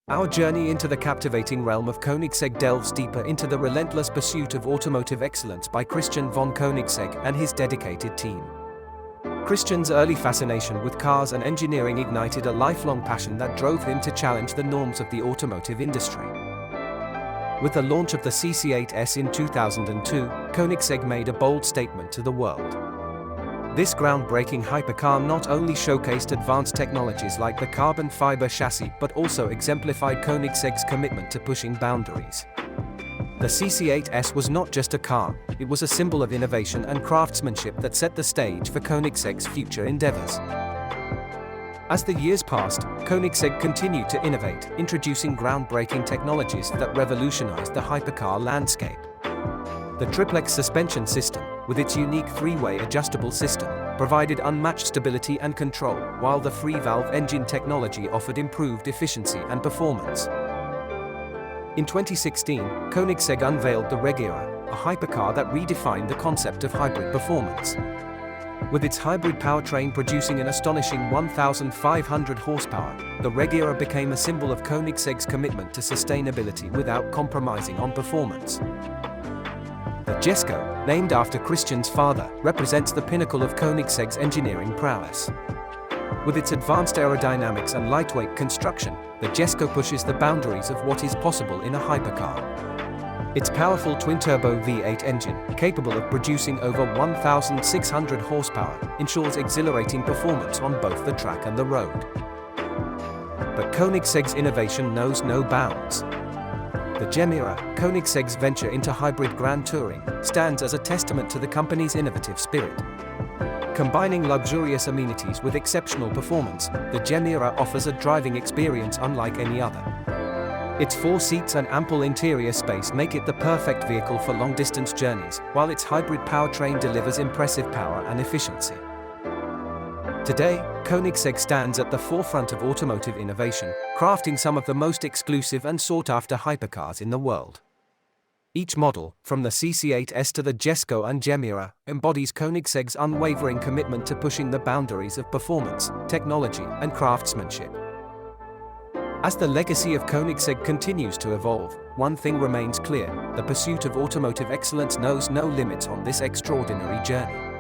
Our journey into the captivating realm of Koenigsegg delves deeper into the relentless pursuit of automotive excellence by Christian Von Koenigsegg and his dedicated team. Christian's early fascination with cars and engineering ignited a lifelong passion that drove him to challenge the norms of the automotive industry. With the launch of the CC8S in 2002, Koenigsegg made a bold statement to the world. This groundbreaking hypercar not only showcased advanced technologies like the carbon fiber chassis but also exemplified Koenigsegg's commitment to pushing boundaries. The CC8S was not just a car, it was a symbol of innovation and craftsmanship that set the stage for Koenigsegg's future endeavors. As the years passed, Koenigsegg continued to innovate, introducing groundbreaking technologies that revolutionized the hypercar landscape. The triplex suspension system, with its unique three-way adjustable system, provided unmatched stability and control, while the free-valve engine technology offered improved efficiency and performance. In 2016, Koenigsegg unveiled the Regera, a hypercar that redefined the concept of hybrid performance. With its hybrid powertrain producing an astonishing 1,500 horsepower, the Regera became a symbol of Koenigsegg's commitment to sustainability without compromising on performance. The Jesko, named after Christian's father, represents the pinnacle of Koenigsegg's engineering prowess. With its advanced aerodynamics and lightweight construction, the Jesko pushes the boundaries of what is possible in a hypercar. Its powerful twin-turbo V8 engine, capable of producing over 1,600 horsepower, ensures exhilarating performance on both the track and the road. But Koenigsegg's innovation knows no bounds. The Gemera, Koenigsegg's venture into hybrid grand touring, stands as a testament to the company's innovative spirit. Combining luxurious amenities with exceptional performance, the Gemera offers a driving experience unlike any other. Its 4 seats and ample interior space make it the perfect vehicle for long-distance journeys, while its hybrid powertrain delivers impressive power and efficiency. Today, Koenigsegg stands at the forefront of automotive innovation, crafting some of the most exclusive and sought-after hypercars in the world. Each model, from the CC8S to the Jesko and Gemera, embodies Koenigsegg's unwavering commitment to pushing the boundaries of performance, technology, and craftsmanship. As the legacy of Koenigsegg continues to evolve, one thing remains clear: the pursuit of automotive excellence knows no limits on this extraordinary journey.